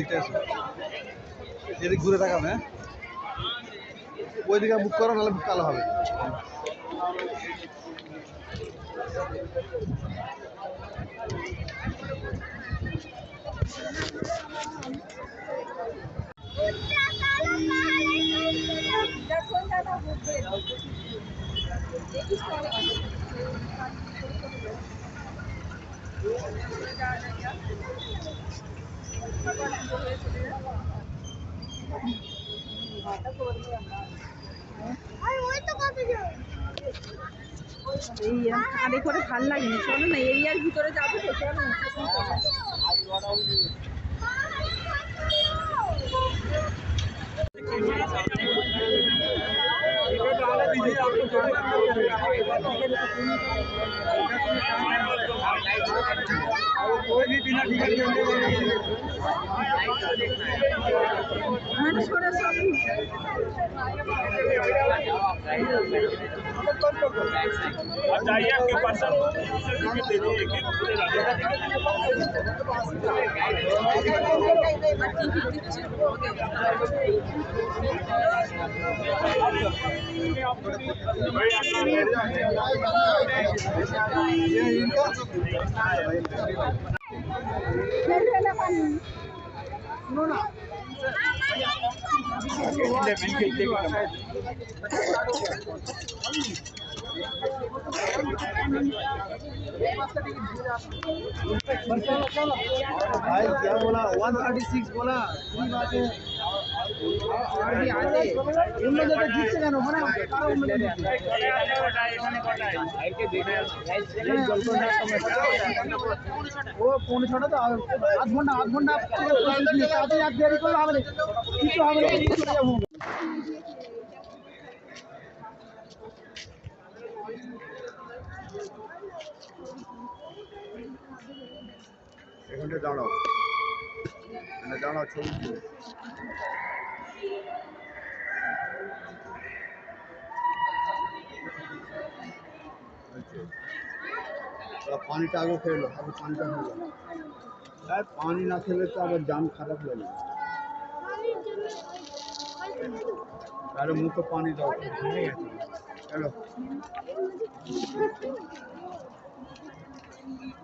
এদিকটা আসো, এদিক ঘুরে তাকাবে। হ্যাঁ, ওইদিকে বুক করো, নাহলে বুক কালো হবে। কারে করে ভাল লাগেনি, চলো না এরিয়ার ভিতরে যাবো তো, চলো না। जाइए आपके पर्सन दे दीजिए कि पूरे भाई क्या बोला 136 बोला पूरी बात है। और भी आते उन लोगों को जीत से ना बना तारा उन लोगों वो पौने छोटा तो आध घंटा आते आप देरी करो हमें কিছু হবে না চলে যাবো। এখানে দাঁড়াও, দাঁড়াও ছবি তুলো। পানিটা আগে খেলো, আগে পানিটা খেলো। আর পানি না খেলে তো আবার জাম খারাপ লাগে। আরে মুখে পানি দাও, হ্যালো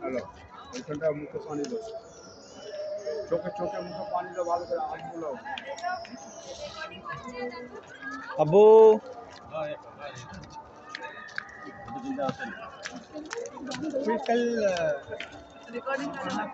হ্যালো, ওইখানটা মুখে পানি দাও, চোখে চোখে মুখে পানি দাও, ভালো করে হাত বুলাও। আব্বু कल रिकॉर्डिंग करना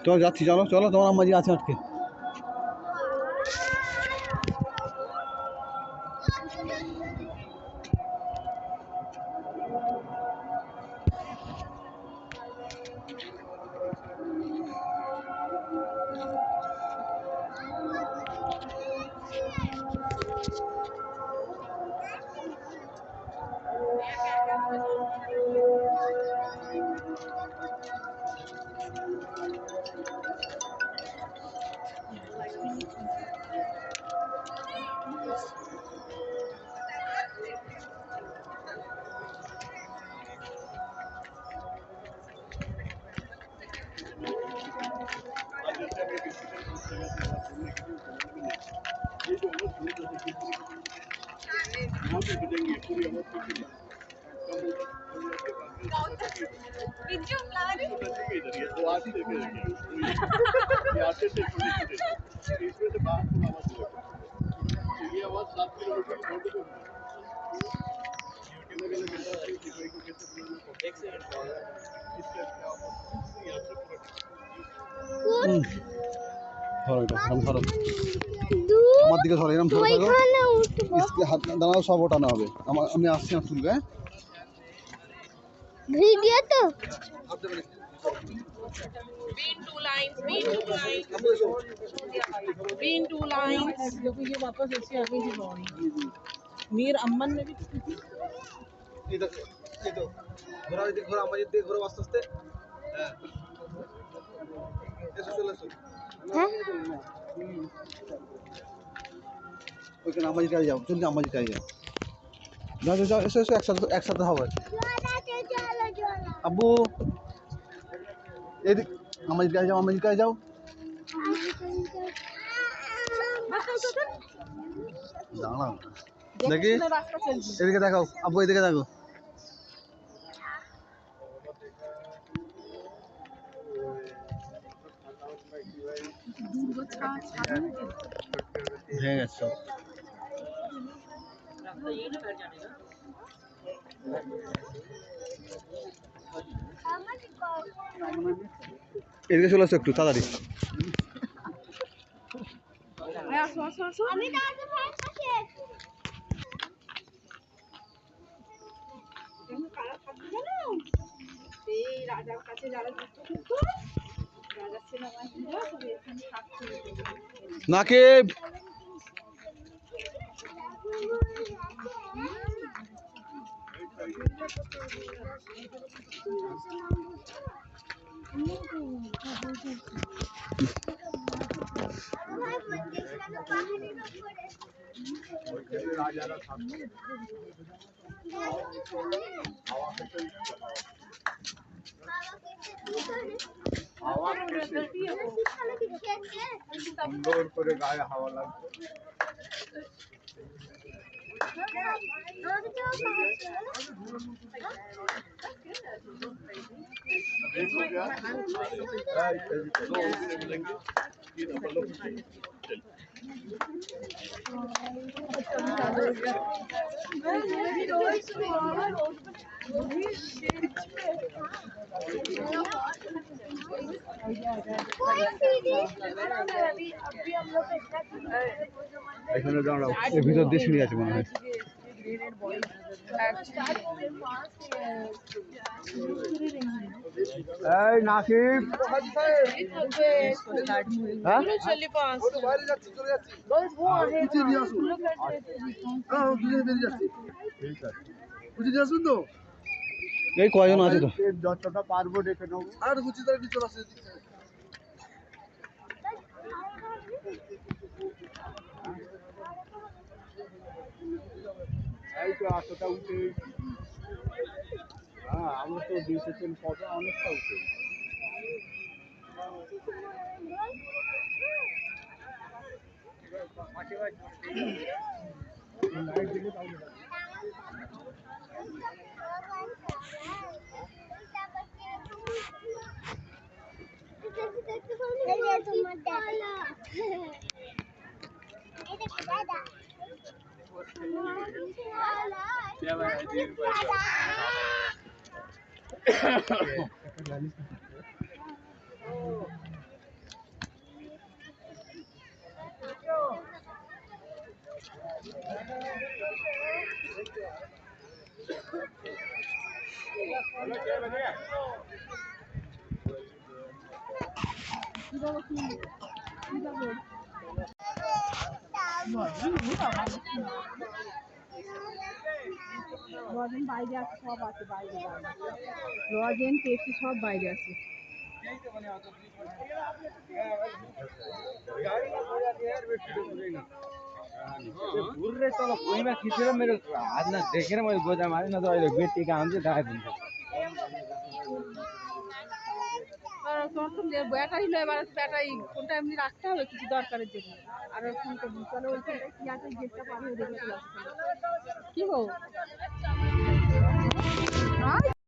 চলো যাচ্ছি, চলো চলো, তোমার আম্মাজি আছে আজকে। ধরো এটা, এরকম ধরো। আমার দিকে ধরো, এরকম ধরো থাকো। इसके हाथ दाना সব ওঠানো হবে। আমি আসছি না তুলবে। ভিডিও তো Green two lines, green two lines, green two lines. देखो ये वापस ऐसे आ गई थी लॉरी। मीर अम्मन ने भी की थी। এই দেখো, এই তো ঘোরা, এদিকে ঘোরা, আমার দিকে ঘোরা আস্তে আস্তে। হ্যাঁ, এসো চলে এসো। হ্যাঁ ওইখানে আমার দিকে যাও, জলদি আমার দিকে যাও। যাও যাও যাও, এসো এসো, একসাথে হবে। আব্বু এদিক, আমার দিকে যাও, আমার দিকে যাও। দাঁড়াও দেখি, रास्ता चल दी। এদিকে দেখাও আব্বু, এদিকে দেখো। ভেঙে গেছে সব। এদিকে চলে আসো একটু তাড়াতাড়ি। আসো আসো আসো। আমি দাদু ভাই কাছে কারা থাকবে জানো? এই রাজার কাছে যারা যুদ্ধ করতো, রাজার সিনেমা হিরো সব এখানে থাকতো। নাকিব সুন্দর করে গায়ে হাওয়া লাগছে। এখানে দাঁড়াও, এর ভিতর দিয়ে সিঁড়ি আছে মনে হয়। এই নাকিব, হ্যাঁ चली पास বাইরে যাচ্ছি, চলে যাচ্ছি। বুঝিয়ে দিয়ে আসুন। হ্যাঁ, বুঝিয়ে দিয়ে যাচ্ছি। ঠিক আছে, বুঝিয়ে দিয়ে আসুন তো। এই কয়জন আছে তো? যতটা পারবো ডেকে নেবো। আর বুঝিয়ে তার ভিতর আছে। এই তো এতটা উঠে, হ্যাঁ আমরা তো দিয়েছেন পদে অনেকটা উঠে। রজেন বাইরে আছে, সব আছে বাইরে। রজেন পেপসি সব বাইরে আছে। चलो कोई मैं खींच रहा मेरे आज ना देख रहे मुझे गोदा मारे ना तो बेटी का आंधी दाए दिन আর তোমার তো ব্যাটারি নয়, এবার ব্যাটারি ফোনটা এমনি রাখতে হবে কিছু দরকারের জন্য। আর ওই ফোনটা তাহলে ওই ফোনটা কি আছে গেটটা পার হয়ে দেখে চলে আসতে হবে। কি গো?